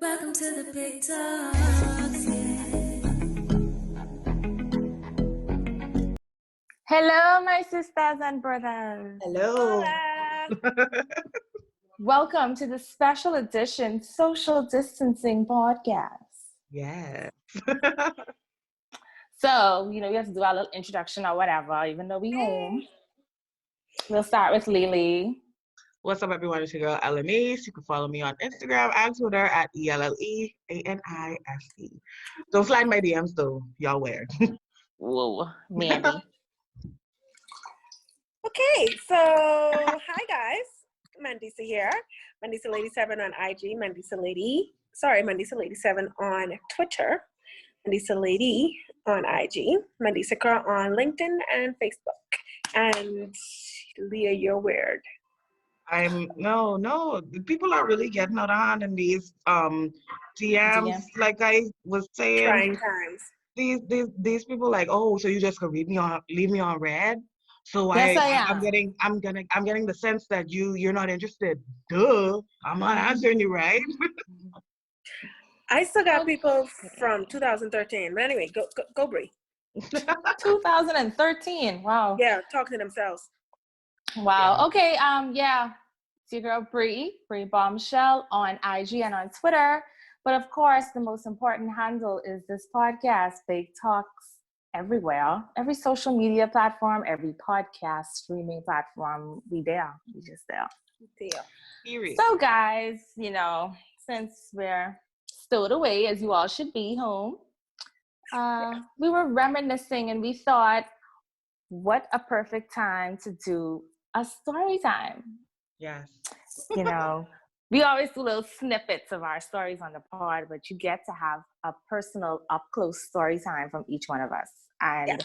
Welcome to the big talks, Hello, my sisters and brothers. Hello. Welcome to the special edition social distancing podcast. Yes. So, we have to do our little introduction or whatever, even though we home. We'll start with Lily. What's up, everyone? It's your girl, Elanise. You can follow me on Instagram and Twitter at ELLEANISE. Don't slide my DMs, though. Y'all weird. Whoa, Mandy. Okay, so hi guys, Mandisa here. Mandisa Lady 7 on IG, Mandisa Lady 7 on Twitter, Mandisa Lady on IG, Mandisa Girl on LinkedIn and Facebook. And Leah, you're weird. No. People are really getting out of hand in these DMs. Like I was saying. Trying times. These people like, oh, so you just gonna leave me on red? So yes, I'm getting the sense that you're not interested. Duh, I'm not answering you right. I still got people from 2013, but anyway, go Bree. 2013. Wow. Yeah, talking to themselves. Wow. Yeah. Okay. It's your girl Bree Bombshell on IG and on Twitter. But of course, the most important handle is this podcast, Big Talks, everywhere, every social media platform, every podcast streaming platform. We just there. Period. So guys, since we're stowed away, as you all should be home, we were reminiscing and we thought, what a perfect time to do a story time. Yes. We always do little snippets of our stories on the pod, but you get to have a personal up-close story time from each one of us. And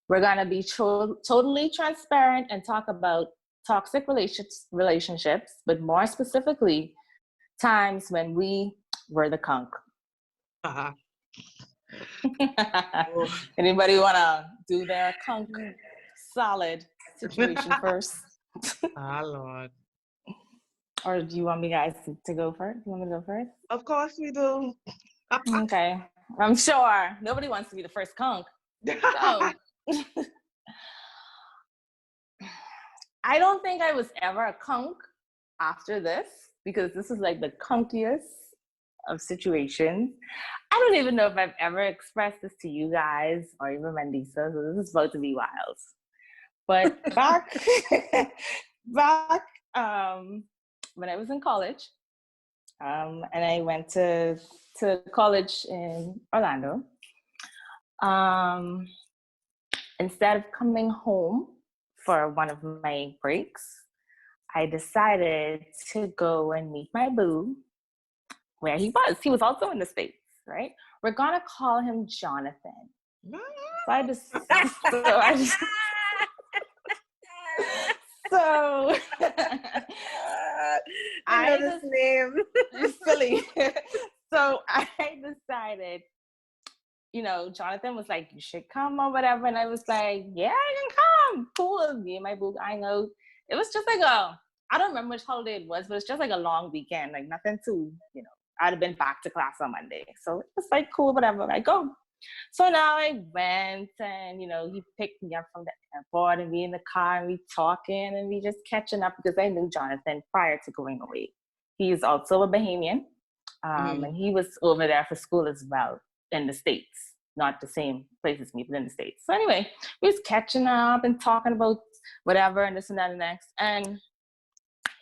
we're going to be totally transparent and talk about toxic relationships, but more specifically, times when we were the conch. Uh-huh. Anybody want to do their conch solid situation first? Lord. Or do you want me guys to go first? You want me to go first? Of course we do. Okay. I'm sure nobody wants to be the first conch. So, I don't think I was ever a conch after this, because this is like the conchiest of situations. I don't even know if I've ever expressed this to you guys or even Mandisa, so this is about to be wild. But back when I was in college, and I went to college in Orlando, instead of coming home for one of my breaks, I decided to go and meet my boo where he was. He was also in the States, right? We're gonna call him Jonathan. So I I know this name. Silly. So I decided, Jonathan was like, you should come or whatever. And I was like, yeah, I can come. Cool. Me and my boo, I know. It was just like I don't remember which holiday it was, but it's just like a long weekend, like nothing too, I'd have been back to class on Monday. So it was like, cool, whatever, I go. So now I went and, he picked me up from the airport and we in the car and we talking and we just catching up because I knew Jonathan prior to going away. He's also a Bahamian and he was over there for school as well in the States, not the same place as me, but in the States. So anyway, we was catching up and talking about whatever and this and that and next. And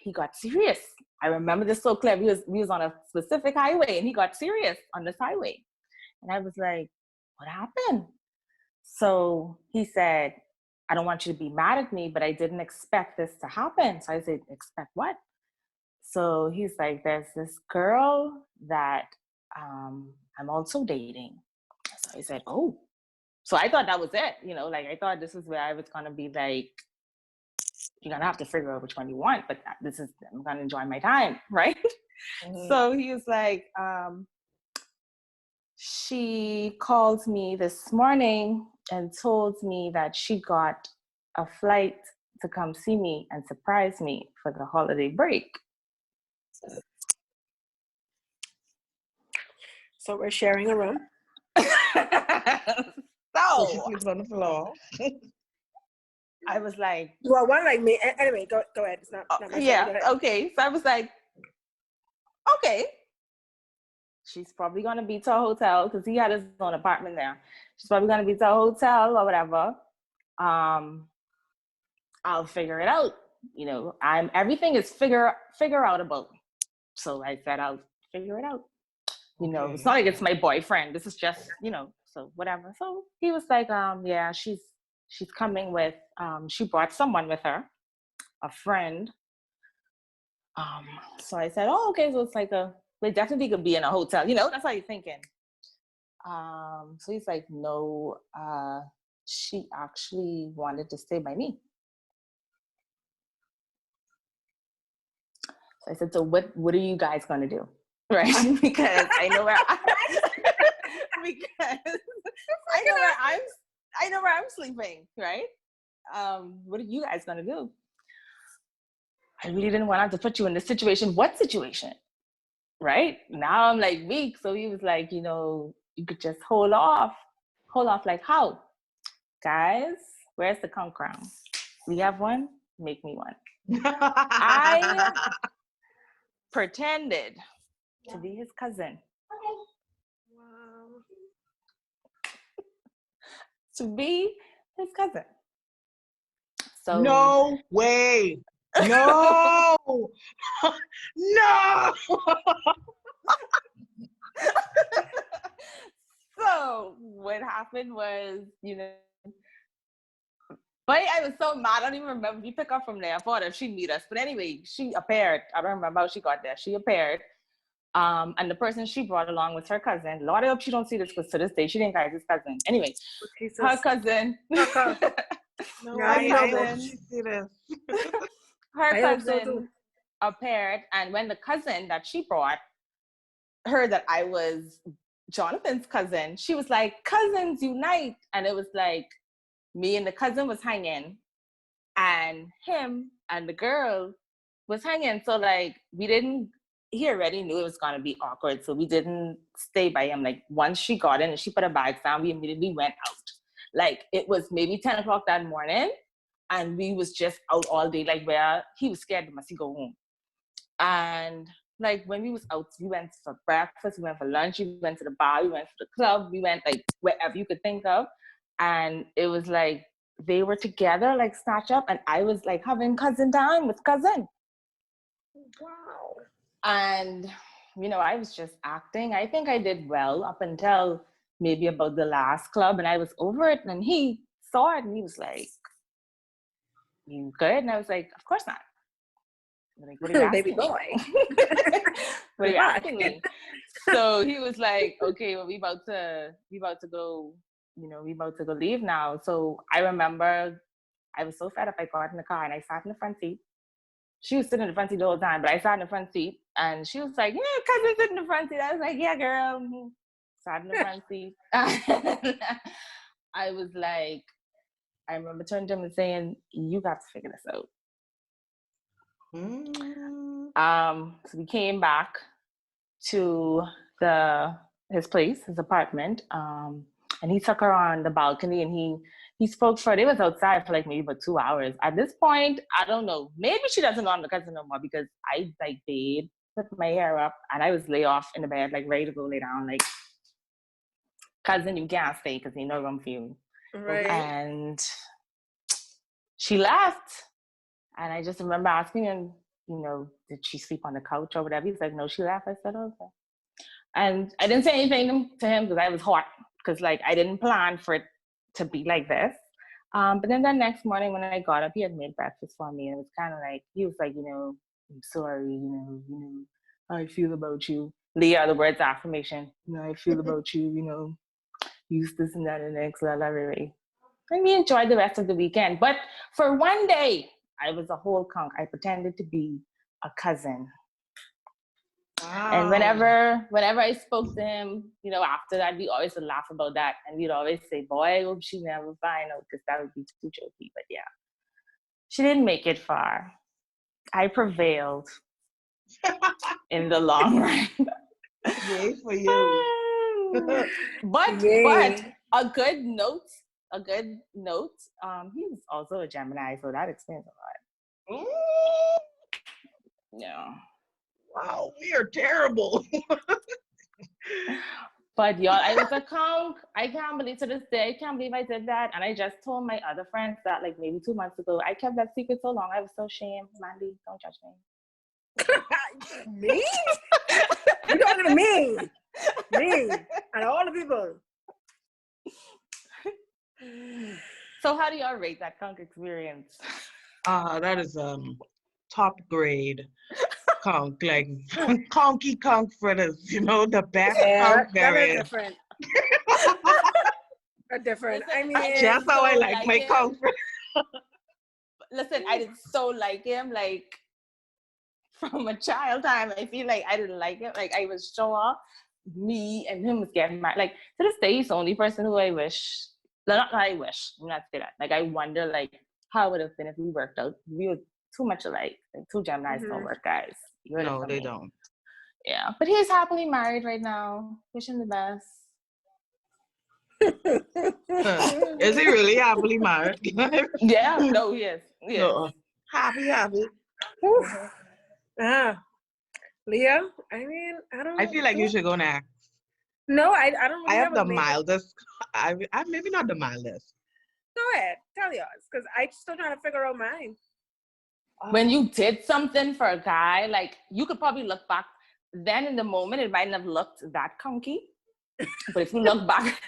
he got serious. I remember this so clear. We was on a specific highway and he got serious on this highway. And I was like, what happened? So he said, I don't want you to be mad at me, but I didn't expect this to happen. So I said, expect what? So he's like, there's this girl that I'm also dating. So I said, oh. So I thought that was it. I thought this is where I was going to be like, you're going to have to figure out which one you want, but I'm going to enjoy my time, right? Mm-hmm. So he was like, she called me this morning and told me that she got a flight to come see me and surprise me for the holiday break. So we're sharing a room. So she So sleeps on the floor. I was like, Well, one like me. Anyway, go ahead. It's not my story. Go yeah, ahead. okay. So I was like, okay. She's probably gonna be to a hotel because he had his own apartment there. She's probably gonna be to a hotel or whatever. I'll figure it out. You know, everything is figure outable. So I said I'll figure it out. You know, it's not like it's my boyfriend. This is just, you know, so whatever. So he was like, yeah, she's coming with she brought someone with her, a friend. So I said, oh, okay, so it's like they definitely could be in a hotel, you know, that's how you're thinking. So he's like, no, she actually wanted to stay by me. So I said, so what are you guys gonna do? Right? Because I know where I know where I'm sleeping, right? What are you guys gonna do? I really didn't want to put you in this situation. What situation? Right? Now I'm like weak. So he was like, you know, you could just hold off. Hold off like how? Guys, where's the conch crown? We have one? Make me one. I pretended to be his cousin. Wow. To be his cousin. So No way. No. No. So what happened was, you know, but I was so mad. I don't even remember. We pick up from there. I thought if she'd meet us. But anyway, she appeared. I don't remember how she got there. She appeared. And the person she brought along was her cousin. Lord, I hope she don't see this because to this day, she didn't guys his cousin. Anyway, her cousin. No, Right. I hope she see this. Her I hope so cousin too. appeared. And when the cousin that she brought heard that I was Jonathan's cousin, she was like, cousins unite. And it was like, me and the cousin was hanging and him and the girl was hanging. So like he already knew it was gonna be awkward. So we didn't stay by him. Like once she got in and she put her bags down, we immediately went out. Like it was maybe 10 o'clock that morning and we was just out all day, like where he was scared to must he go home. And like when we was out, we went for breakfast, we went for lunch, we went to the bar, we went to the club, we went like wherever you could think of. And it was like they were together, like snatch up, and I was like having cousin time with cousin. Wow. And you know, I was just acting. I think I did well up until maybe about the last club, and I was over it. And he saw it, and he was like, "You good?" And I was like, "Of course not." Like, what are you asking Baby me? boy. What are you asking me? So he was like, okay, well, we about to go, you know, we about to go leave now. So I remember I was so fed up, I got in the car and I sat in the front seat. She was sitting in the front seat the whole time, but I sat in the front seat and she was like, yeah, cousin sit in the front seat. I was like, yeah, girl. Sat in the front seat. I was like, I remember turning to him and saying, you got to figure this out. So we came back to his place, his apartment, and he took her on the balcony and he spoke for it was outside for like maybe about 2 hours. At this point, I don't know, maybe she doesn't know I'm the cousin no more because I like bathed, put my hair up, and I was lay off in the bed, like ready to go lay down, like, cousin, you can't stay because you know I'm feeling. Right. And she left. And I just remember asking him, you know, did she sleep on the couch or whatever? He's like, no, she left. I said, okay. And I didn't say anything to him because I was hot, because like I didn't plan for it to be like this. But then the next morning when I got up, he had made breakfast for me, and it was kind of like, he was like, you know, I'm sorry, you know, how I feel about you. The other words, affirmation, you know, I feel about you, you know, use this and that and next, la la la. And we enjoyed the rest of the weekend. But for one day, I was a whole conch. I pretended to be a cousin. Wow. And whenever I spoke to him, you know, after that, we always would laugh about that. And we'd always say, boy, I hope she never find out, because that would be too jokey. But yeah, she didn't make it far. I prevailed in the long run. Yay for you. But Yay. a good note. He's also a Gemini, so that explains a lot. Yeah. Wow, we are terrible. But y'all, I was a conch. I can't believe to this day, I can't believe I did that. And I just told my other friends that like maybe 2 months ago. I kept that secret so long. I was so ashamed. Mandy, don't judge me. Me? You talking to me? Me and all the people. So how do y'all rate that conch experience? That is top grade conch, like conky conch fritters, you know, the best conch that there is is. different. Different. Listen, I mean, That's how I so like my him. conch fritters. Listen, I did so like him, like from a child time. I feel like I didn't like him. Like I was sure me and him was getting married. Like to this day, he's the only person who I wish. Not that I wish. I'm not saying that. Like I wonder, like how it would have been if we worked out. We were too much alike. Like two Geminis don't work, guys. You heard it No, from they me. don't. Yeah, but he's happily married right now. Wish him the best. Is he really happily married? Yeah, no, he is. No. Happy. Leah, I mean, I don't. I feel like you should go next. No, I don't I really have the a major. mildest. I maybe not the mildest. Go ahead, tell yours, because I'm still trying to figure out mine. When you did something for a guy, like you could probably look back. Then in the moment, it mightn't have looked that conky. But if you look back,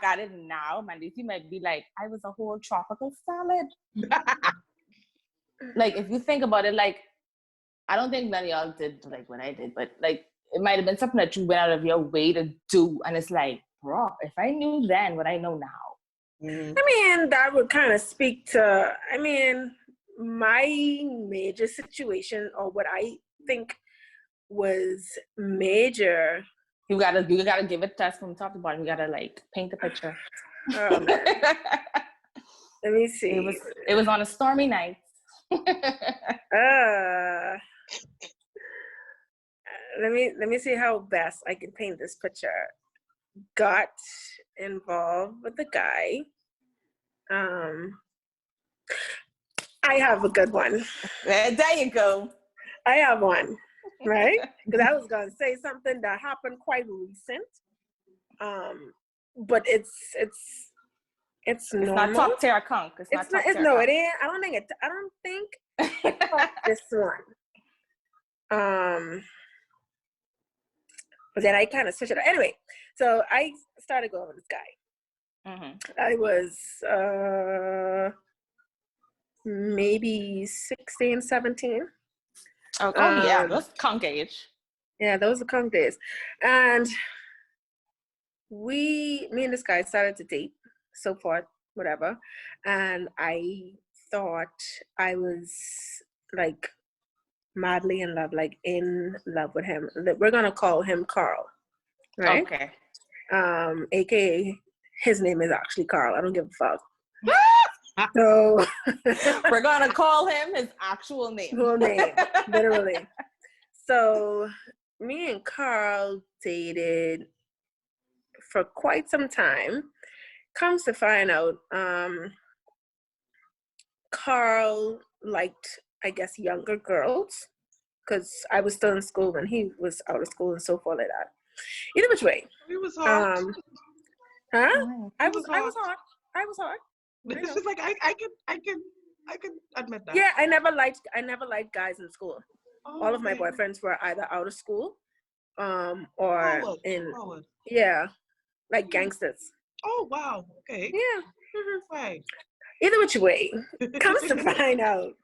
at it now, Mandisi might be like, I was a whole tropical salad. Like if you think about it, like I don't think none of y'all did like what I did, but like it might have been something that you went out of your way to do, and it's like, bro, if I knew then what I know now. Mm-hmm. I mean, that would kind of speak to, I mean, my major situation, or what I think was major. You gotta give it to us from top to bottom. You gotta like paint the picture. Let me see. It was on a stormy night. Let me see how best I can paint this picture. Got involved with the guy. I have a good one. There you go. I have one, right? Because I was gonna say something that happened quite recent. But it's normal. Not top tier conch. It's not top tier conch. It ain't. I don't think it's this one. But then I kind of switched it up. Anyway, so I started going with this guy. Mm-hmm. I was maybe 16, 17. Oh yeah, that's conch age. Yeah, those are conch days. And me and this guy started to date, so forth, whatever. And I thought I was like madly in love, like in love with him. We're gonna call him Carl, right? Okay. AKA his name is actually Carl. I don't give a fuck. So we're gonna call him his actual name. Full name, literally. So me and Carl dated for quite some time. Comes to find out, Carl liked, I guess, younger girls, because I was still in school when he was out of school and so forth like that. Either which way. He was hot. Huh? I was was hot. This is like I can admit that. Yeah, I never liked guys in school. Oh, all of my boyfriends were either out of school, or Forward. Yeah, like gangsters. Oh wow. Okay. Yeah. Right. Either which way, comes to find out,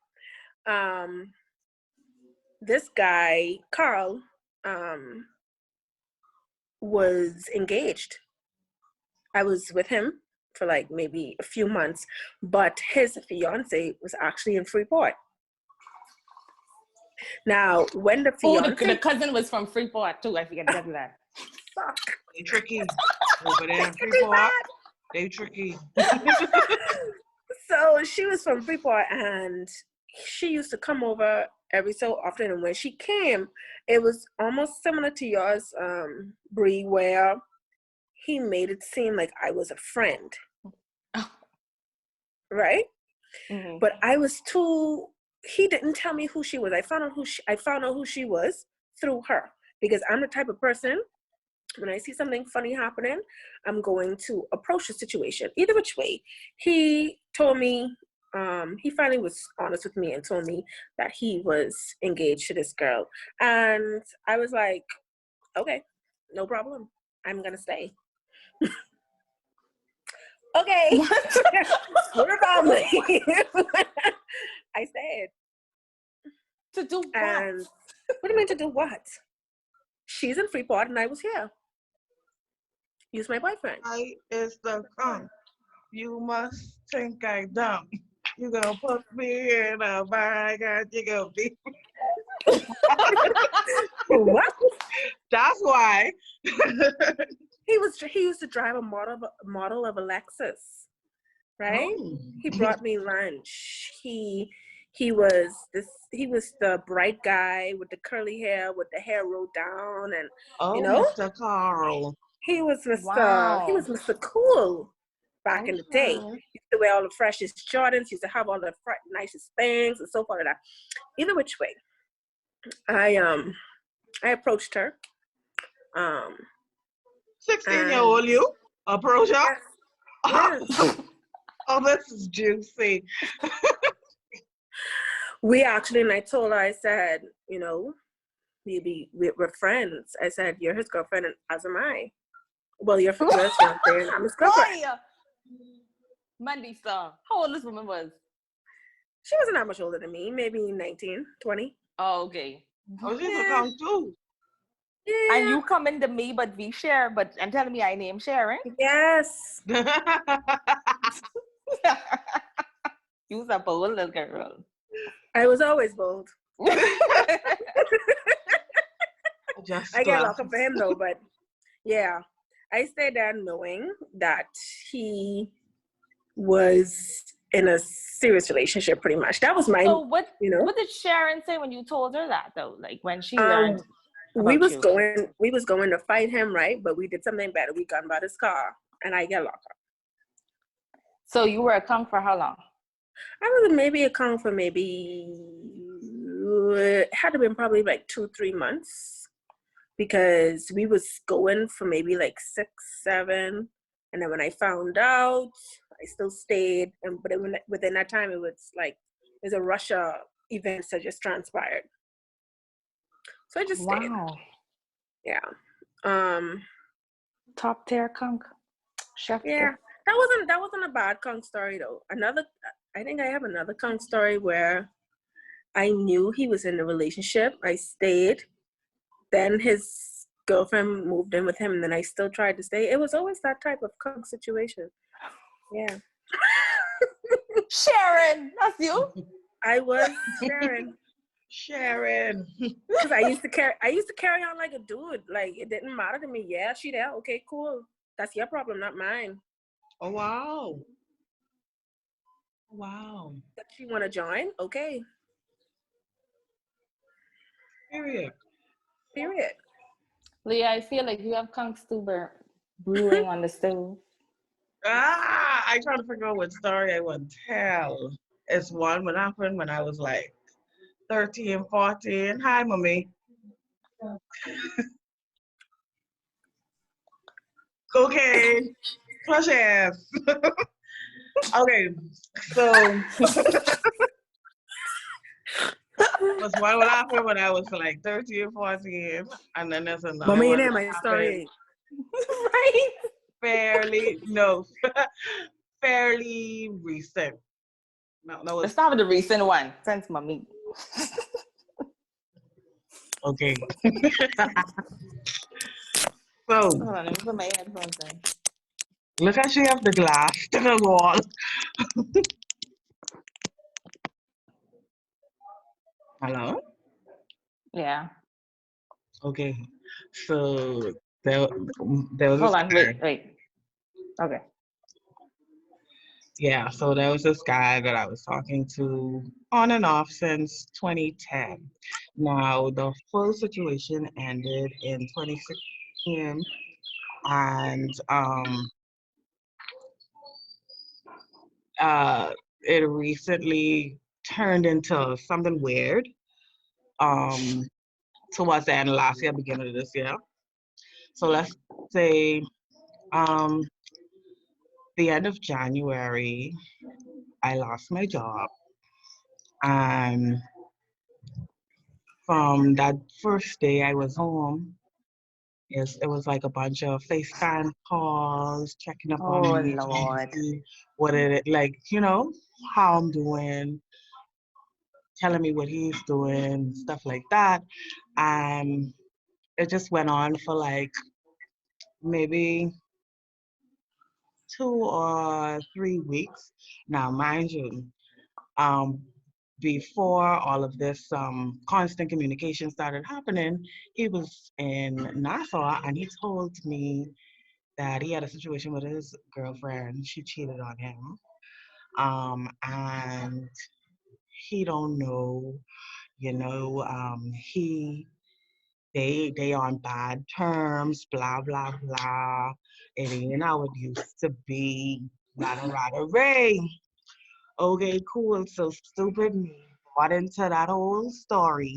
this guy Carl was engaged. I was with him for like maybe a few months, but his fiance was actually in Freeport. Now, when the fiance... the cousin was from Freeport too. I forget to tell you that. Fuck. They tricky. Over there in Freeport. They tricky. So she was from Freeport, and she used to come over every so often. And when she came, it was almost similar to yours, Bree, where he made it seem like I was a friend. Right? Mm-hmm. But I was too. He didn't tell me who she was. I found out who she was through her, because I'm the type of person, when I see something funny happening, I'm going to approach the situation either which way. He told me, he finally was honest with me and told me that he was engaged to this girl, and I was like, okay, no problem, I'm gonna stay. Okay. We're family. I stayed. To do what? And what do you mean to do what? She's in Freeport and I was here. He's my boyfriend. I is the conch. You must think I dumb. You gonna put me in a bag and you gonna be. What? That's why. He used to drive a model of a Lexus, right? Oh. He brought me lunch. He was the bright guy with the curly hair, with the hair rolled down, and Oh, you know, Mr. Carl. he was Mr. Wow. He was Mr. Cool back in the day. Okay. He used to wear all the freshest Jordans. He used to have all the nicest things and so forth. Like that. Either which way, I approached her. 16-year-old you approach her? Yes, yes. Oh, this is juicy. We actually, and I told her, I said, you know, we're friends. I said, you're his girlfriend, and as am I. Well, you're his fiance, and I'm his girlfriend. Boy! Mandy star. How old this woman was? She wasn't that much older than me, maybe 19, 20. Oh, okay. Oh, she's Yeah. a conch too. Yeah. And you come into me, but we share, and telling me I name Sharon? Yes. You's a bold little girl. I was always bold. Just I get locked up for him though, but yeah, I stayed there knowing that he was in a serious relationship. Pretty much, that was my. So what What did Sharon say when you told her that though? Like when she learned we about was going to fight him, right? But we did something better. We got about his car, and I get locked up. So you were a conch for how long? I was maybe a con for it had to been probably like 2-3 months, because we was going for maybe like 6, 7, and then when I found out, I still stayed. But within that time, it was like there's a Russia event that just transpired, so I just stayed. Wow. Yeah. Top tier conch. Chef. Yeah. That wasn't a bad conch story though. I think I have another conch story where I knew he was in a relationship. I stayed. Then his girlfriend moved in with him, and then I still tried to stay. It was always that type of conch situation. Yeah. Sharon, that's you. I was Sharon. Sharon. Because I used to carry on like a dude. Like it didn't matter to me. Yeah, she there. Okay, cool. That's your problem, not mine. Oh, wow. Wow. Does she want to join? Okay. Period. Period. Leah, I feel like you have conch stew brewing on the stove. I trying to figure out what story I would tell. It's one that happened when I was like 13, 14. Hi, mommy. Cocaine. Crush ass. Okay, so was one what happened when I was like 13, 14, and then there's another Mommy, one and that my happened story. Right? fairly recent. No, that was Let's start with the recent one. Since mommy. okay. So Hold on, let me put my headphones in. look how she have the glass to the wall. Hello? Yeah. Okay. So there was Hold this on, guy. wait. Okay. Yeah, so there was this guy that I was talking to on and off since 2010. Now, the full situation ended in 2016, and uh, it recently turned into something weird um, towards the end of last year, beginning of this year. So let's say um, the end of January, I lost my job, and from that first day I was home, yes, it was like a bunch of FaceTime calls, checking up on Oh me, trying to Lord. see what it like, how I'm doing, telling me what he's doing, stuff like that. And it just went on for like maybe 2 or 3 weeks. Now, mind you, um, before all of this constant communication started happening, he was in Nassau and he told me that he had a situation with his girlfriend. She cheated on him. And he don't know, he they on bad terms, blah blah blah. It ain't how it used to be. Rada rada ray. Okay, cool. So stupid me got into that whole story.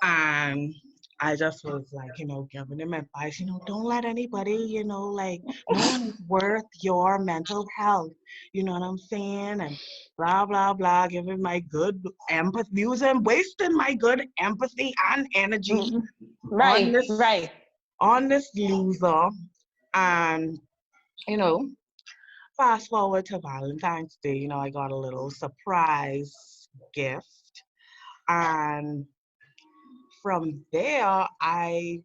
And I just was like, giving him advice, don't let anybody, like no one is worth your mental health. You know what I'm saying? And blah, blah, blah, giving my good empathy, wasting my good empathy and energy Mhm. on Right, this right. on this loser. And, you know, fast forward to Valentine's Day, I got a little surprise gift. And from there, I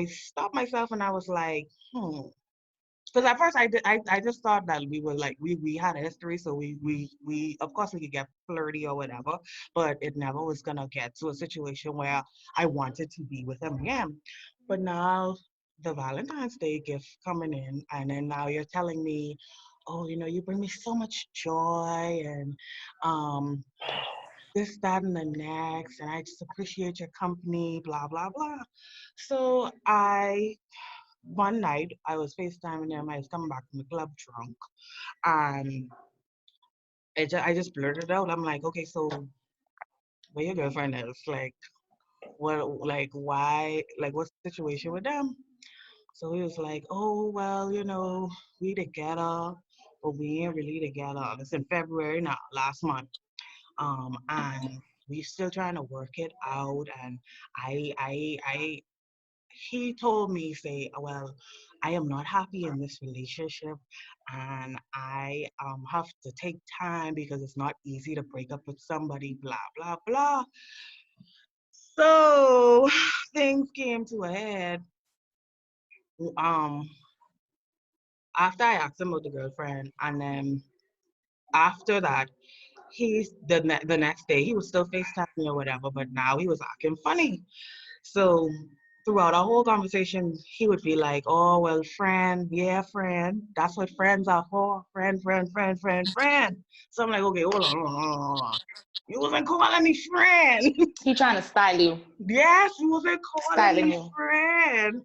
stopped myself and I was like, because at first I just thought that we were like we had a history, so we of course we could get flirty or whatever, but it never was gonna get to a situation where I wanted to be with him again. But now the Valentine's Day gift coming in, and then now you're telling me, oh, you bring me so much joy, and um this, that, and the next, and I just appreciate your company, blah, blah, blah. So one night, I was FaceTiming him. I was coming back from the club drunk, and I just blurted out. I'm like, okay, so where your girlfriend is? Like, what, like, why, like, what's the situation with them? So he was like, oh, well, we together, but we ain't really together. It's in February now, last month. And we still trying to work it out. And he told me, say, well, I am not happy in this relationship, and I have to take time because it's not easy to break up with somebody, blah, blah, blah. So things came to a head. Um, After I asked him about the girlfriend, and then after that, the next day he was still FaceTiming or whatever, but now he was acting funny. So throughout our whole conversation, he would be like, oh, well, friend, yeah, friend. That's what friends are for. Friend, friend, friend, friend, friend. So I'm like, okay, hold on. You wasn't calling me friend. He trying to style you, Yes, you wasn't calling styling me you. friend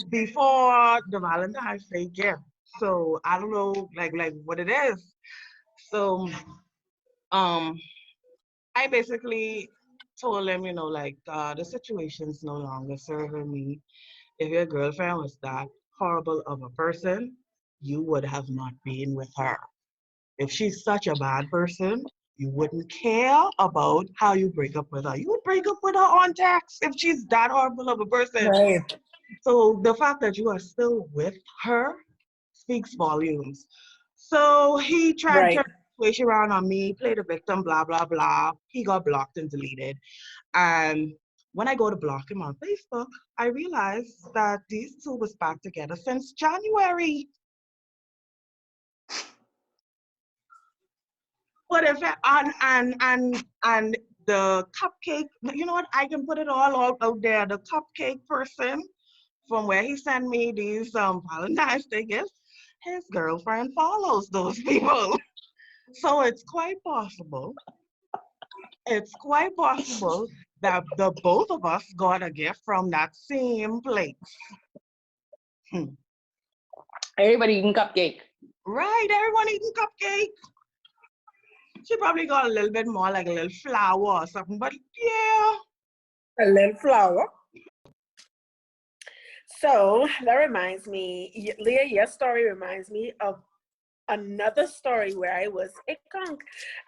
before the Valentine's Day gift. So I don't know, like what it is. So um I basically told him, like, the situation's no longer serving me. If your girlfriend was that horrible of a person, you would have not been with her. If she's such a bad person, you wouldn't care about how you break up with her. You would break up with her on text if she's that horrible of a person. Right. So the fact that you are still with her speaks volumes. So he tried to Right. turn the situation around on me, play the victim, blah, blah, blah. He got blocked and deleted. And when I go to block him on Facebook, I realize that these two was back together since January. But if it, and the cupcake, you know what? I can put it all out there. The cupcake person from where he sent me these Valentine's Day gifts, his girlfriend follows those people. So it's quite possible. It's quite possible that the both of us got a gift from that same place. Everybody eating cupcake. Right, everyone eating cupcake. She probably got a little bit more, like a little flour or something, but yeah. A little flour. So that reminds me, Leah, your story reminds me of another story where I was a conch.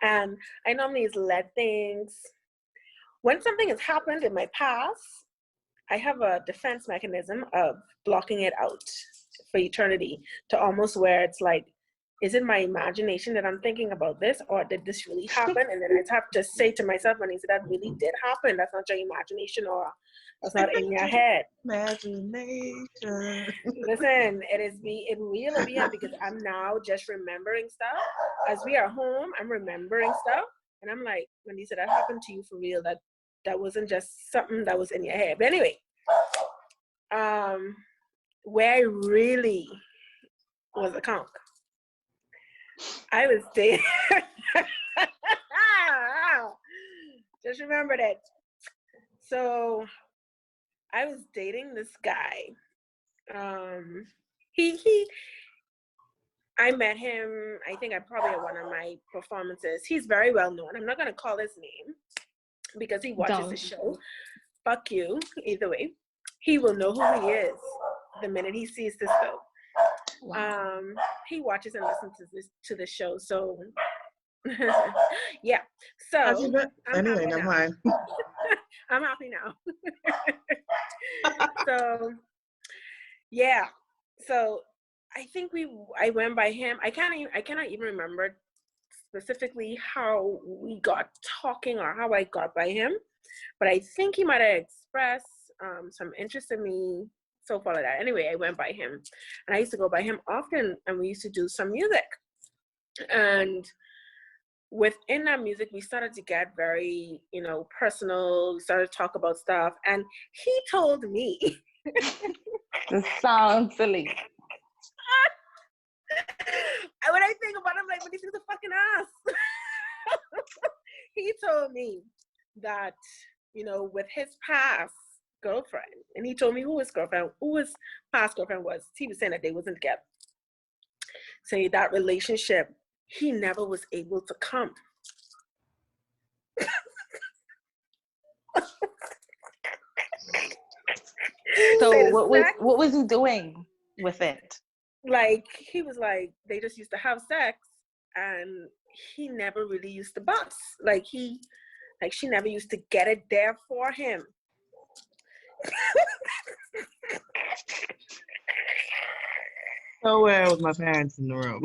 And I normally let things, when something has happened in my past, I have a defense mechanism of blocking it out for eternity, to almost where it's like, is it my imagination that I'm thinking about this, or did this really happen? And then I have to say to myself, when that really did happen, that's not your imagination, or that's not in your head. Imagination. Listen, it really be because I'm now just remembering stuff. As we are home, I'm remembering stuff, and I'm like, when you said that happened to you for real, that wasn't just something that was in your head. But anyway, where I really was a conch, I was dating. Just remember that. So I was dating this guy. I met him, I think I probably at one of my performances. He's very well known. I'm not gonna call his name because he watches the show. Fuck you, either way. He will know who he is the minute he sees this show. Wow. He watches and listens to the show, so yeah. So anyway, never mind. I'm happy now. So yeah. So I think I went by him. I cannot even remember specifically how we got talking or how I got by him, but I think he might have expressed some interest in me, so far like that. Anyway, I went by him, and I used to go by him often, and we used to do some music. And within that music, we started to get very, personal. We started to talk about stuff, and he told me. This sounds silly. When I think about it, I'm like, but this is a fucking ass. He told me that, with his past girlfriend, and he told me who his past girlfriend was. He was saying that they wasn't together. So that relationship, he never was able to come. So what was he doing with it? Like, he was like, they just used to have sex, and he never really used to bust. She never used to get it there for him. So where was my parents in the room?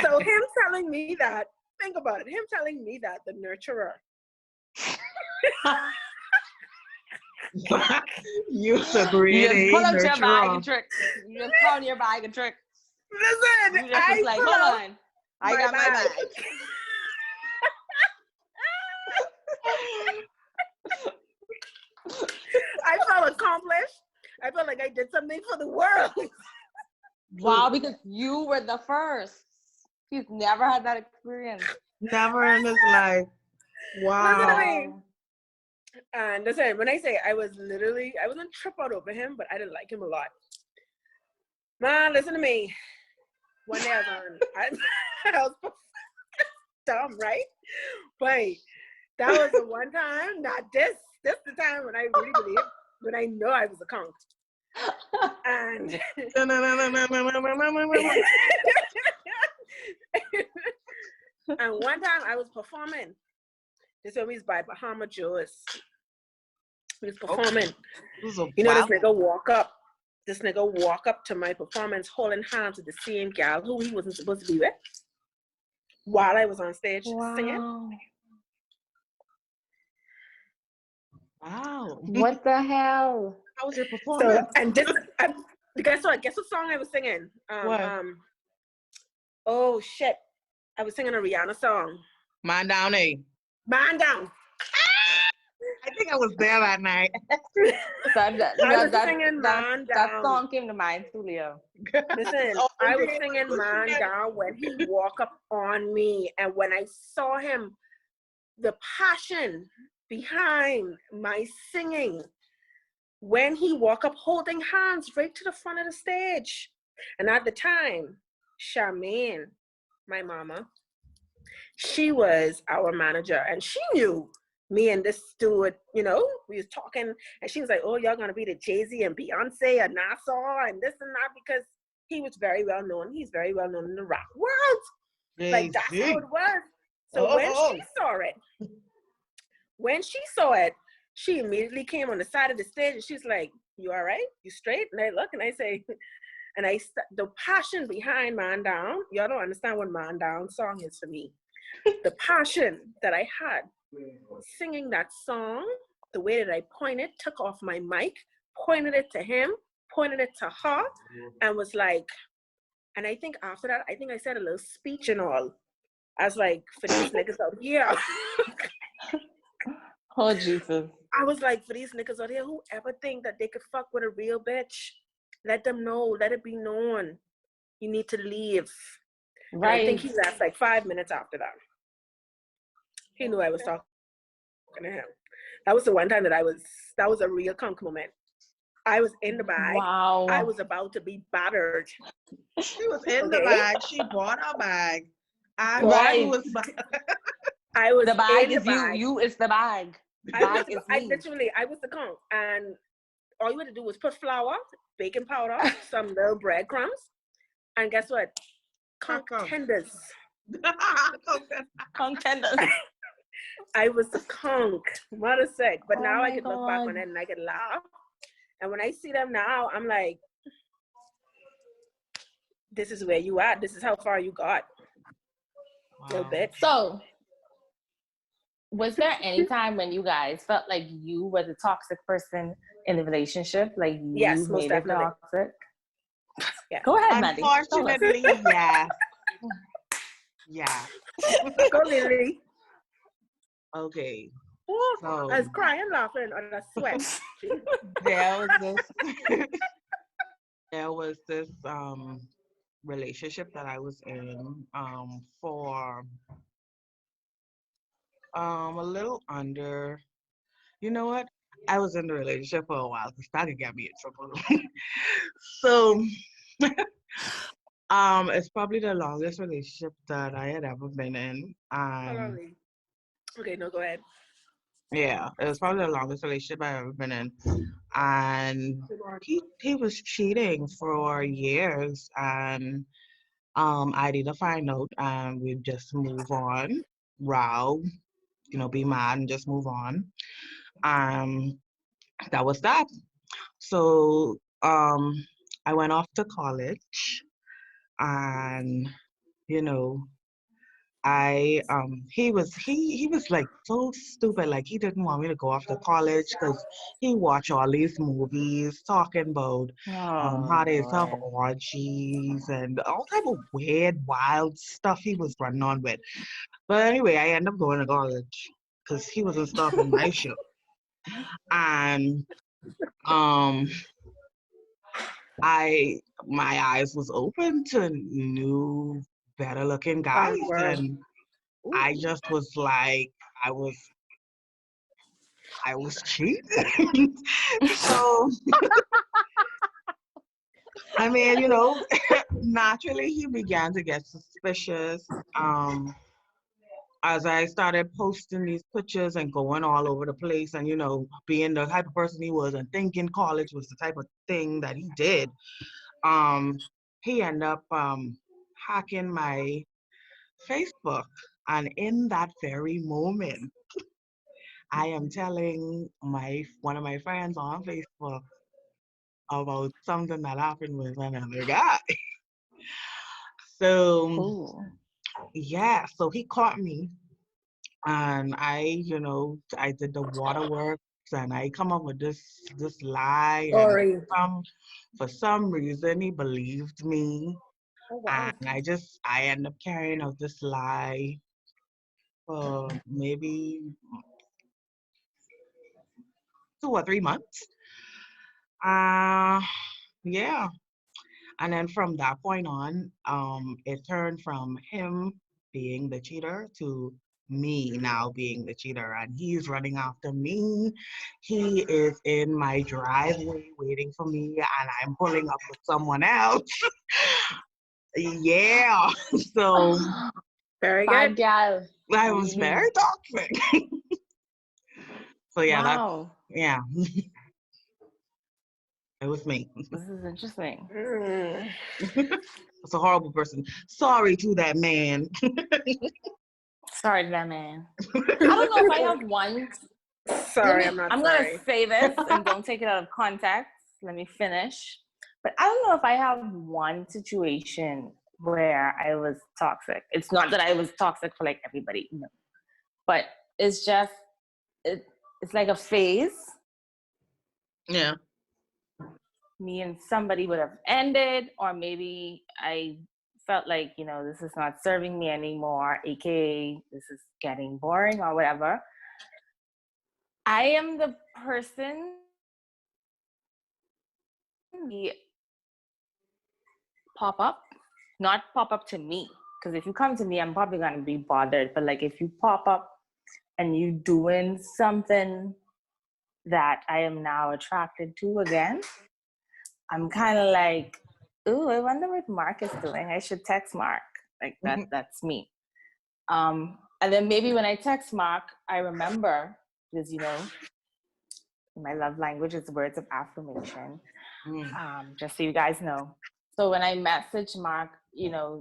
So him telling me that, think about it, him telling me that, the nurturer. You a great pull out your bag and trick. You just pull out your bag and trick. Listen, you just like, hold on. I got my bag. I felt accomplished. I felt like I did something for the world. Wow, because you were the first. He's never had that experience. Never in his life. Wow. And listen, when I say I wasn't trip out over him, but I didn't like him a lot. Man, listen to me. One day I was dumb, right? But that was the one time, not this the time when I really believed, when I know I was a conch. And and one time I was performing. This one was by Bahama Joe's. He was performing. This nigga walk up to my performance holding hands with the same gal who he wasn't supposed to be with while I was on stage singing. Wow. What the hell? How was your performance? So, and guess what song I was singing? Oh shit. I was singing a Rihanna song. Man Down, eh? Man Down. I think I was there that night. I was singing Man that Down. song came to mind too, Leo. Listen, Oh, I was okay, singing was Man singing. Down when he walked up on me. And when I saw him, the passion behind my singing, when he walked up holding hands right to the front of the stage. And at the time, Charmaine, my mama, she was our manager, and she knew me and this steward, you know, we was talking, and she was like, oh, y'all gonna be the Jay-Z and Beyonce and Nassau and this and that, because he was very well known. He's very well known in the rock world. Like, that's how it was. So when she saw it, she immediately came on the side of the stage and she's like, you all right? You straight? And I look and I say, and the passion behind Man Down, y'all don't understand what Man Down song is for me. The passion that I had singing that song, the way that I pointed, took off my mic, pointed it to him, pointed it to her, and was like, and I think after that, I think I said a little speech and all. I was like, for these niggas out here. Oh, Jesus. I was like, for these niggas out here, who ever think that they could fuck with a real bitch, let them know, let it be known. You need to leave. Right. And I think he left like 5 minutes after that. He knew I was talking to him. That was the one time that was a real conch moment. I was in the bag. Wow. I was about to be battered. She was in the bag. She bought her bag. I was the bag is you. You is the bag. I was the conch. And all you had to do was put flour, baking powder, some little breadcrumbs, and guess what? Conch tenders. Conch tenders. I was the conch. What a sick. But now I could look back on it and I could laugh. And when I see them now, I'm like, this is where you at. This is how far you got. Wow. Little bit. So, was there any time when you guys felt like you were the toxic person in the relationship? Like you yes, most made definitely. it toxic? Yeah. Go ahead, Mandy. Unfortunately, yes. Yeah. Go, Lily. Okay. So, I was crying, laughing, and I sweat. There was this relationship that I was in for a little under. You know what? I was in the relationship for a while because that could get me in trouble. So it's probably the longest relationship that I had ever been in. Okay, no, go ahead. Yeah, it was probably the longest relationship I've ever been in. And he was cheating for years, and I didn't find out, and we just move on, row, be mad and just move on. That was that. So I went off to college, and he was like so stupid. Like, he didn't want me to go off to college because he watched all these movies talking about how they have orgies and all type of weird, wild stuff he was running on with. But anyway, I ended up going to college because he wasn't stopping my shit. And my eyes was open to new, better looking guys, and I just was like, I was cheating. So I mean, naturally he began to get suspicious. As I started posting these pictures and going all over the place, and being the type of person he was and thinking college was the type of thing that he did, he ended up hacking my Facebook. And in that very moment, I am telling one of my friends on Facebook about something that happened with another guy. So yeah, so he caught me, and I did the waterworks, and I come up with this lie. And for some reason he believed me. Oh, wow. And I end up carrying out this lie for maybe 2 or 3 months. Yeah. And then from that point on, it turned from him being the cheater to me now being the cheater. And he's running after me. He is in my driveway waiting for me, and I'm pulling up with someone else. Yeah. So Very Bad good. gal. I was Really. very toxic. So yeah, that's Wow. yeah. It was me. This is interesting. Mm. It's a horrible person. Sorry to that man. Sorry to that man. I don't know if I have one. Sorry, I'm not I'm sorry. gonna say this and don't take it out of context. Let me finish. But I don't know if I have one situation where I was toxic. It's not that I was toxic for like everybody, no. But it's just it's like a phase. Yeah. Me and somebody would have ended, or maybe I felt like, this is not serving me anymore, aka this is getting boring or whatever. I am the person not pop up to me. Because if you come to me, I'm probably going to be bothered. But like if you pop up and you doing something that I am now attracted to again, I'm kind of like, ooh, I wonder what Mark is doing. I should text Mark. Like that's me. And then maybe when I text Mark, I remember, because my love language is words of affirmation. Just so you guys know. So when I message Mark,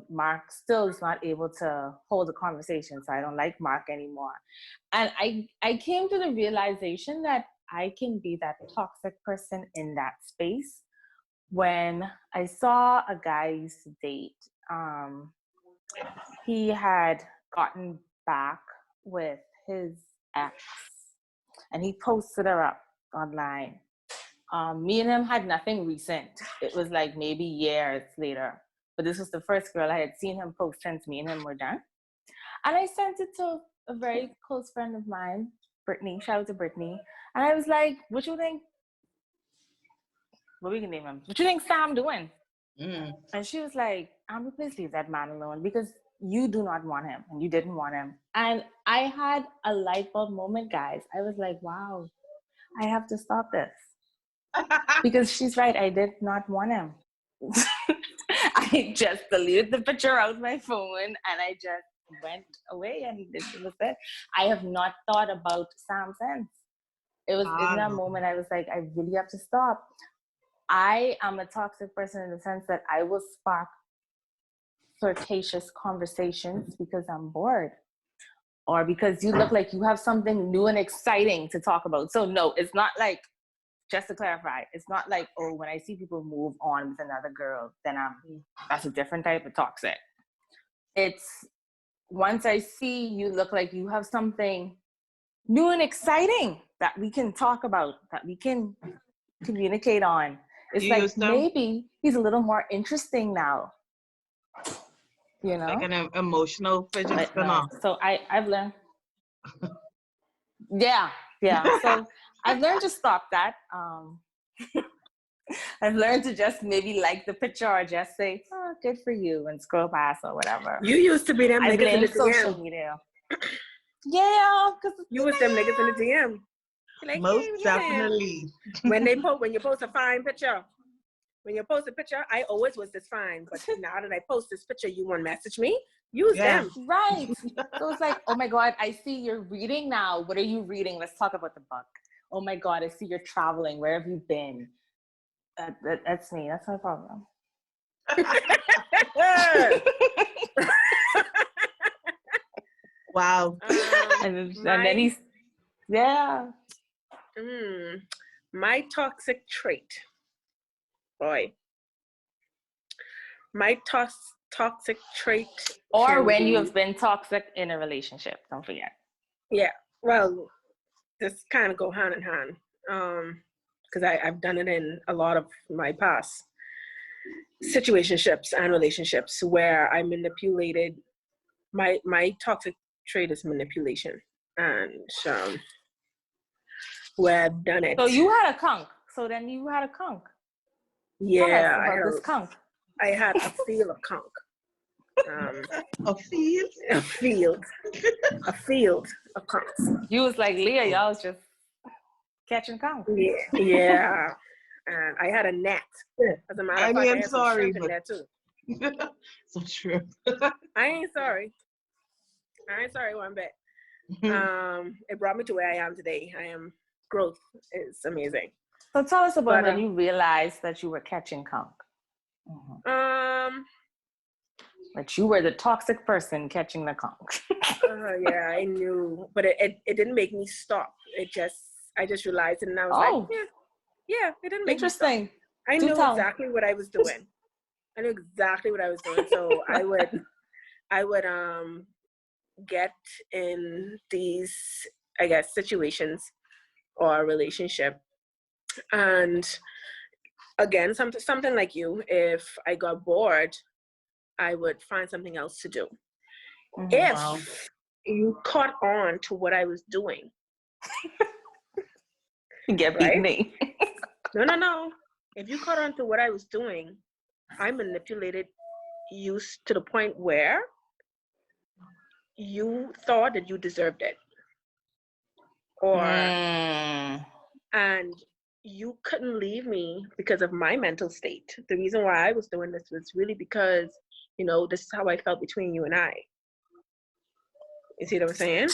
Mark still is not able to hold a conversation. So I don't like Mark anymore. And I came to the realization that I can be that toxic person in that space. When I saw a guy I used to date, he had gotten back with his ex and he posted her up online. Me and him had nothing recent. It was like maybe years later. But this was the first girl I had seen him post since me and him were done. And I sent it to a very close friend of mine, Brittany. Shout out to Brittany. And I was like, what you think? What we can name him? What you think Sam doing? And she was like, Amber, please leave that man alone because you do not want him and you didn't want him. And I had a light bulb moment, guys. I was like, wow, I have to stop this. Because she's right, I did not want him. I just deleted the picture out of my phone and I just went away and this was it. I have not thought about Sam since. It was in that moment I was like, I really have to stop. I am a toxic person in the sense that I will spark flirtatious conversations because I'm bored. Or because you look like you have something new and exciting to talk about. So no, it's not like, just to clarify, it's not like, oh, when I see people move on with another girl, then that's a different type of toxic. It's once I see you look like you have something new and exciting that we can talk about, that we can communicate on. It's like maybe he's a little more interesting now. Like an emotional fidget spinner. No. So I've learned. Yeah. So I've learned to stop that. I've learned to just maybe like the picture or just say, oh, good for you, and scroll past or whatever. You used to be them niggas in the DM. Social media. Yeah, because you was them niggas in the DM. Like, most definitely. When you post a fine picture, when you post a picture, I always was this fine, but now that I post this picture, you want to message me? Use them. Right. So it's like, oh my God, I see you're reading now. What are you reading? Let's talk about the book. Oh my God, I see you're traveling. Where have you been? That's me. That's my problem. Wow. And then he's, my toxic trait. Boy. My toxic trait. Or when you have been toxic in a relationship. Don't forget. Yeah. Well, this kind of go hand in hand. Because I've done it in a lot of my past situationships and relationships where I manipulated. My toxic trait is manipulation, and where I've done it. So you had a conch. So then you had a conch. Tell us Yeah, about this conch. I had a field of conch. A field? A field of conch. You was like, Leah, y'all was just catching conch. Yeah. And I had a net. As a matter of fact, I I'm had some sorry, shrimp in but there too. so true. I ain't sorry one bit. It brought me to where I am today. Growth is amazing. So tell us about But, when you realized that you were catching conch. That you were the toxic person catching the conch. Yeah, I knew, but it didn't make me stop. I just realized it, and I was like, yeah, it didn't make me stop. Interesting. I knew exactly what I was doing. So I would get in these, I guess, situations or relationship, and again, something like you. If I got bored, I would find something else to do. If you caught on to what I was doing, You get beaten. No. If you caught on to what I was doing, I manipulated you to the point where you thought that you deserved it. And you couldn't leave me because of my mental state. The reason why I was doing this was really because, this is how I felt between you and I. You see what I'm saying?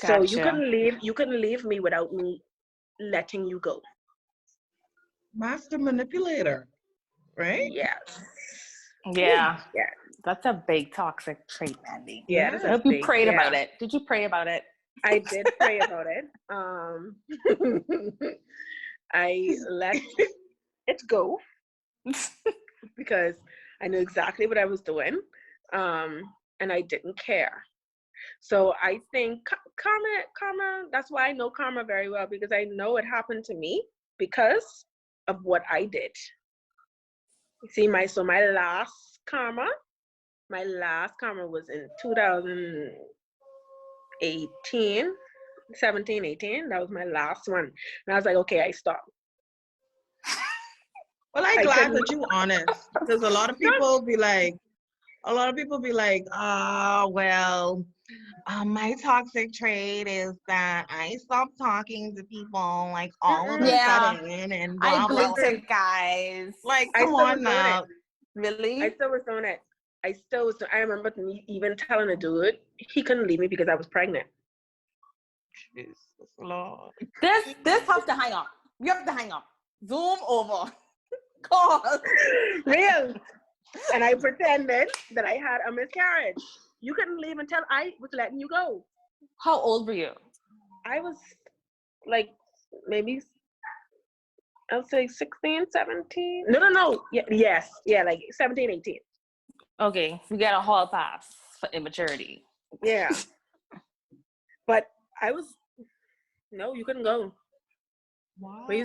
Gotcha. So you couldn't leave me without me letting you go. Master manipulator, right? Yes. Yeah. That's a big toxic trait, Mandy. Yeah. I hope you prayed about it. Did you pray about it? I did pray about it. I let it go because I knew exactly what I was doing, and I didn't care. So I think karma, that's why I know karma very well, because I know it happened to me because of what I did. You see, my last karma was in 2018, 17, 18. That was my last one. And I was like, okay, I stopped. Well, I'm glad that you're honest, because a lot of people be like, my toxic trait is that I stop talking to people like all of a sudden and blah, blah, blah. Guys. Like, come on now. Really? I still was doing it. I remember me even telling a dude he couldn't leave me because I was pregnant. Jesus Lord. This has to hang up. You have to hang up. Zoom over. Call. Real. And I pretended that I had a miscarriage. You couldn't leave until I was letting you go. How old were you? I was like maybe, I would say 16, 17. No. Yes. Yeah, like 17, 18. Okay, we got a hall pass for immaturity. Yeah. But you couldn't go. Wow. Where are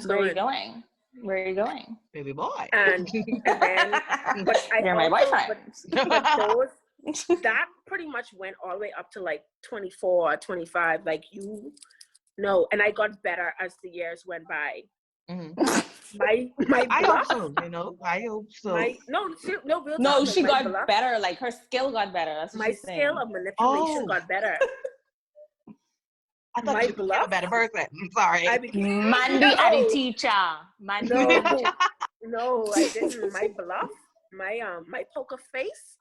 you going? Baby boy. And then, but you're my boyfriend. But that pretty much went all the way up to like 24, 25. Like and I got better as the years went by. My I hope so. I hope so. She got better. Like her skill got better. That's what my skill of manipulation got better. I thought you became a better person. I'm sorry. Mandy are the teacher. No, I didn't. My bluff, my poker face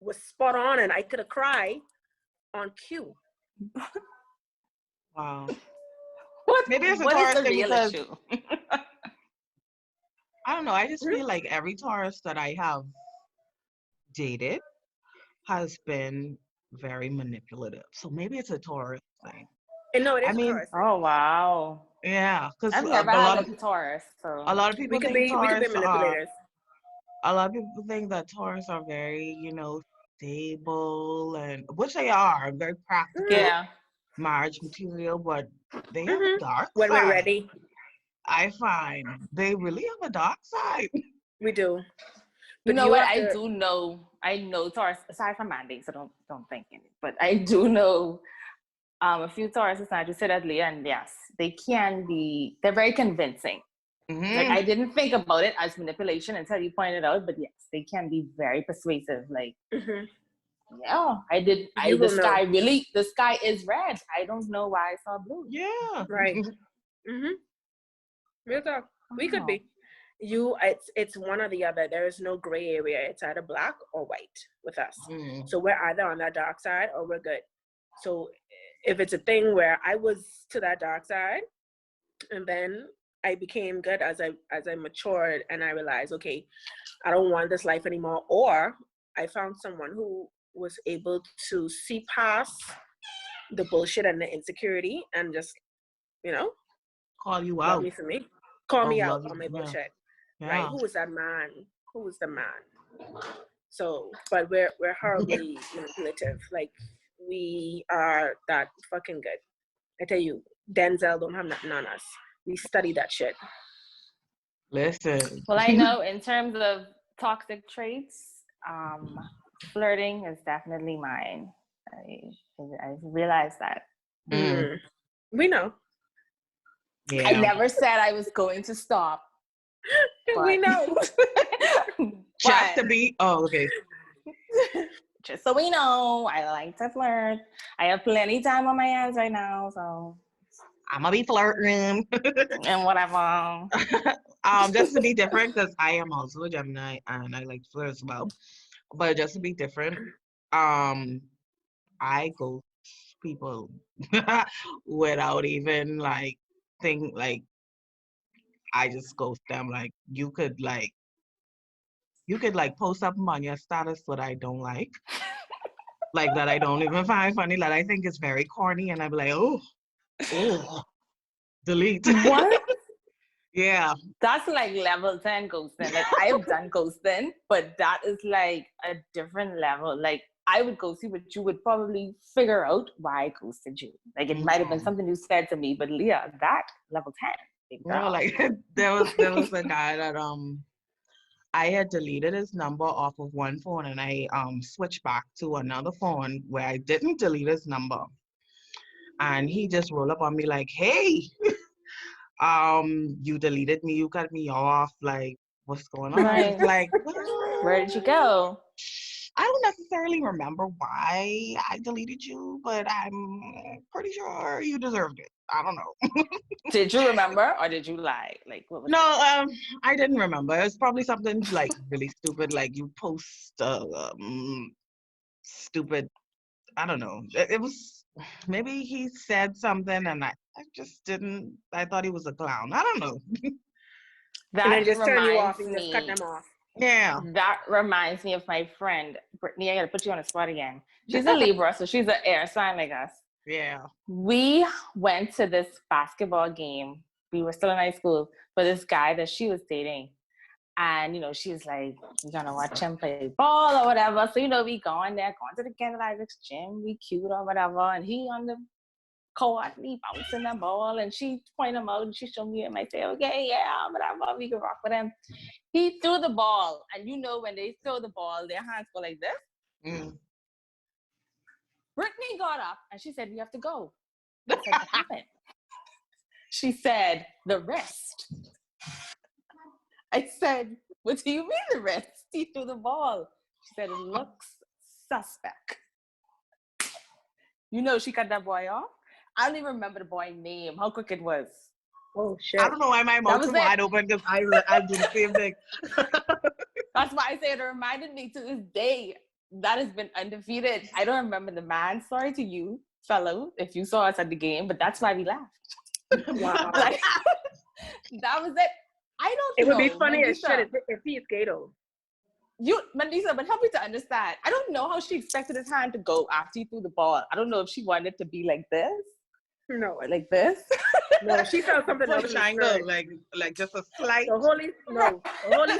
was spot on, and I could have cried on cue. Wow. Maybe it's a Taurus thing because I don't know. I just feel like every Taurus that I have dated has been very manipulative. So maybe it's a Taurus thing. And no, it is a Taurus. Oh wow. Yeah, because I've never had a Taurus. So a lot of people think we could be manipulators. A lot of people think that Taurus are very, stable, and which they are, very practical, marriage material, but they have a dark side. When we're ready, I find they really have a dark side. We do. But you know what? I do know. I know Taurus. Aside from Mandy, so don't think it. But I do know a few Taurus personalities said that later, and yes, they can be. They're very convincing. Like I didn't think about it as manipulation until you pointed out, but yes, they can be very persuasive. Like, yeah, I did. The sky really, the sky is red. I don't know why I saw blue. Yeah. Right. We could be. It's one or the other. There is no gray area. It's either black or white with us. So we're either on that dark side or we're good. So if it's a thing where I was to that dark side and then I became good as I matured and I realized, okay, I don't want this life anymore, or I found someone who was able to see past the bullshit and the insecurity and just, call you love out. me for me. Call me out you. on my bullshit. Yeah. Right? Who was that man? Who was the man? So, but we're horribly manipulative. Like, we are that fucking good. I tell you, Denzel don't have nothing on us. We study that shit. Listen. Well, I know in terms of toxic traits, flirting is definitely mine. I realized that. We know. Yeah. I never said I was going to stop. We know. Just to be. Oh, okay. Just so we know, I like to flirt. I have plenty time on my hands right now, so I'm gonna be flirting. and whatever. Just to be different, because I am also a Gemini and I like to flirt as well. But just to be different, I ghost people without even like think like I just ghost them. Like you could post something on your status that I don't like that I don't even find funny, that I think is very corny, and I'm like, oh, delete. What? Yeah. That's like level 10 ghosting. Like I have done ghosting, but that is like a different level. Like I would ghost you, but you would probably figure out why I ghosted you. Like it might have been something you said to me, but Leah, that level 10. Big girl. No, like there was a guy that I had deleted his number off of one phone, and I switched back to another phone where I didn't delete his number. And he just rolled up on me like, hey, you deleted me, you cut me off, like, what's going on? Right. I was like, where did you go? I don't necessarily remember why I deleted you, but I'm pretty sure you deserved it. I don't know. Did you remember or did you lie? Like what was No, I didn't remember. It was probably something like really stupid, like you post stupid, I don't know. It was, maybe he said something and I just didn't, I thought he was a clown. I don't know. that and then just turn you off reminds and just cut them off. Yeah. That reminds me of my friend, Brittany. I gotta put you on the spot again. She's a Libra, so she's an air sign like us. Yeah. We went to this basketball game. We were still in high school for this guy that she was dating. And, she was like, we're gonna watch him play ball or whatever. So, we going there, going to the Candlelight Gym, we cute or whatever. And he on the court, and he bouncing the ball, and she point him out, and she showed me, and I say, okay, yeah, whatever, we can rock with him. He threw the ball, and when they throw the ball, their hands go like this. Brittany got up, and she said, we have to go. I said, what happened? She said, the wrist. I said, what do you mean the wrist? He threw the ball. She said, it looks suspect. She cut that boy off. I don't even remember the boy's name, how quick it was. Oh, shit. I don't know why my mouth was wide open, because I do the same thing. That's why I say it reminded me to this day. That has been undefeated. I don't remember the man. Sorry to you, fellow, if you saw us at the game, but that's why we laughed. Wow. That was it. I don't know. It would be funny as Mandisa, shit if he's Gato. Mandisa, but help me to understand. I don't know how she expected his hand to go after he threw the ball. I don't know if she wanted to be like this. No, or like this. No, she felt something else. Triangle, like just a slight. The Holy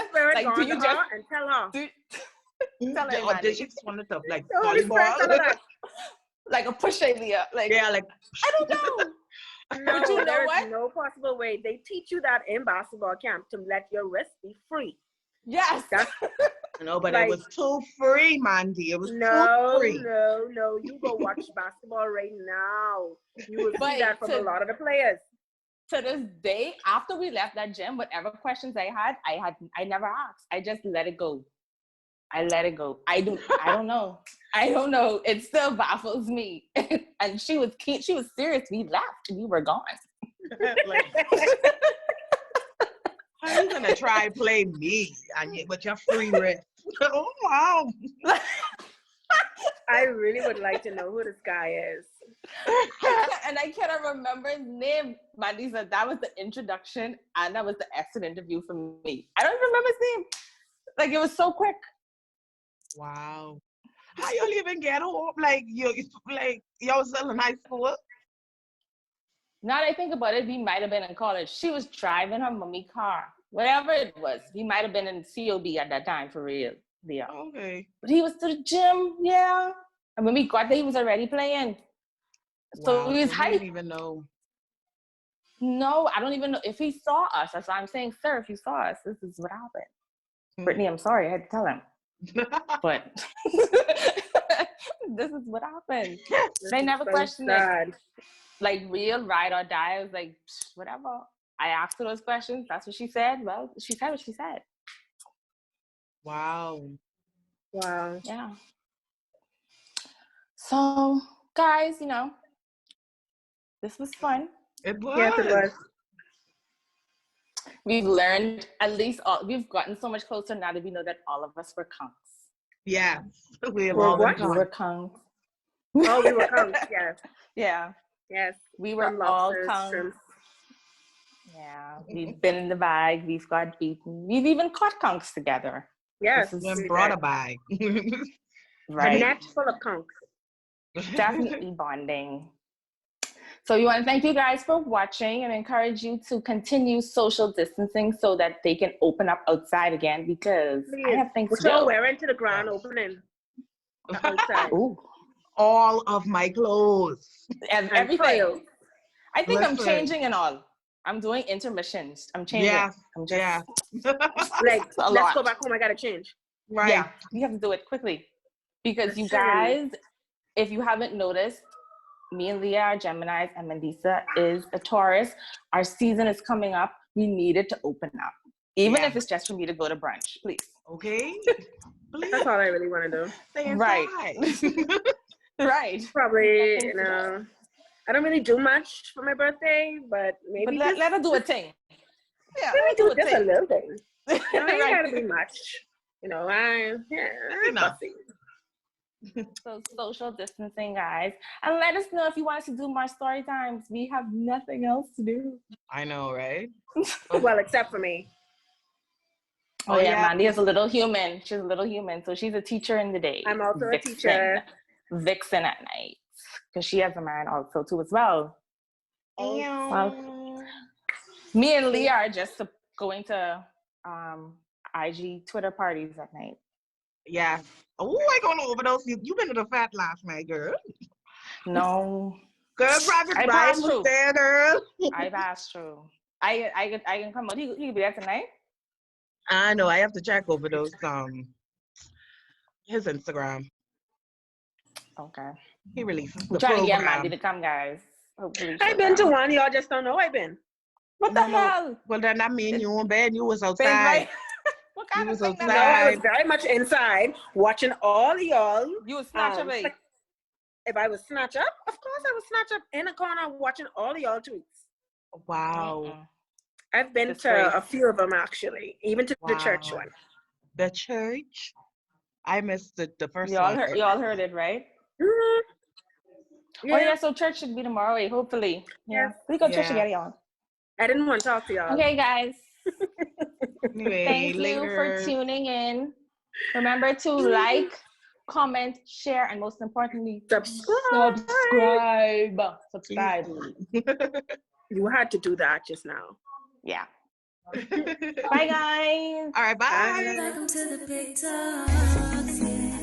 Spirit Like, gone to her and tell her. Tell her, Or did she just wanted to like The Holy Spirit tell her volleyball? that. like a push idea. Like, Yeah, like I don't know. No, But you know there's what? no possible way. They teach you that in basketball camp to let your wrist be free. Yes. No, but it Like, was too free, Mandy. It was too no, free. no, no. You go watch basketball right now. You will see But that from a lot of the players. to this day, after we left that gym, whatever questions I never asked. I just let it go. I let it go. I don't know. I don't know. It still baffles me. And she was serious. We left. We were gone. Like, how you gonna try and play me and with your free wrist? Oh wow. I really would like to know who this guy is. And I cannot remember his name. Mandy said that was the introduction and that was the exit interview for me. I don't remember his name. Like, it was so quick. Wow. How you even get home? Like you still in high school? Now that I think about it, we might have been in college. She was driving her mommy car. Whatever it was. We might have been in COB at that time, for real. Yeah. Okay. But he was to the gym, yeah. And when we got there, he was already playing. So Wow. he was So you hyped. didn't even know. No, I don't even know if he saw us. That's why I'm saying, sir, if you saw us, this is what happened. Brittany, I'm sorry, I had to tell him. But this is what happened. They never questioned it. Like, real ride or die. I was like, whatever. I asked her those questions. That's what she said. Well, she said what she said. Wow. Wow. Yeah. So, guys, this was fun. It was. Yes, it was. We've learned we've gotten so much closer now that we know that all of us were conks. Yes. We have We're all been what? We were caught. conks. Oh, we were conks. Yes. Yeah. Yes. We were From all lobsters, conks. shrimps. Yeah. We've been in the bag. We've got beaten. We've even caught conks together. Yes. This is When we brought did. a bag. A right. net full of conks. Definitely bonding. So we want to thank you guys for watching and encourage you to continue social distancing so that they can open up outside again, because I Please. have things What to y'all do. wearing to the grand opening? The outside. Ooh. All of my clothes. And And everything. trails. I think I'm Listen. changing and all. I'm doing intermissions. I'm changing. Yes. I'm just Yes. Like, a let's lot. go back home. I gotta change. Right. Yeah, we have to do it quickly. Because you Listen. guys, if you haven't noticed, me and Leah are Geminis and Mandisa is a Taurus. Our season is coming up. We need it to open up. Even if it's just for me to go to brunch, please. Okay. Please. That's all I really want to do. Stay Right. inside. Right. Probably, Nothing to do. I don't really do much for my birthday, but maybe But let her do a thing. Yeah, let her do do a just a thing. little thing. It ain't Right. gotta be much. I'm Enough. fussy. So social distancing, guys. And let us know if you want us to do more story times. We have nothing else to do. I know, right? Well, except for me. Oh yeah, Mandy is a little human. She's a little human. So she's a teacher in the day. I'm also a teacher. Vixen at night. Because she has a man also too as well. Well, me and Leah are just going to IG Twitter parties at night. Yes. Oh, I gonna overdose. You been to the fat last night, girl. No. Girl, Private I Ryan passed was through. there, girl. I passed through. I can come out. He can be there tonight. I know. I have to check over those his Instagram. Okay. He releases I'm the trying to get program. Mandy to come, guys. Hopefully I've been to one. Y'all just don't know I've been. What the hell? Well, then that mean you in bed. You was Been outside. right? What kind You of was thing that No, I was is? very much inside watching all y'all. You would snatch away. If I was snatch up, of course I was snatch up in a corner watching all y'all tweets. Wow. I've been Disgrace. to a few of them actually, even to the church Wow. one. The church. I missed the first Y'all one. y'all heard it, right? Mhm. Oh yeah, so church should be tomorrow, hopefully. Yeah. Yes. We go to church Yeah. together, y'all. I didn't want to talk to y'all. Okay, guys. Anyway, Thank you for tuning in. Remember to like, comment, share, and most importantly, Subscribe. Subscribe. You had to do that just now. Yeah. Bye, guys. All right, bye. Bye. Welcome to the big talks. Yeah.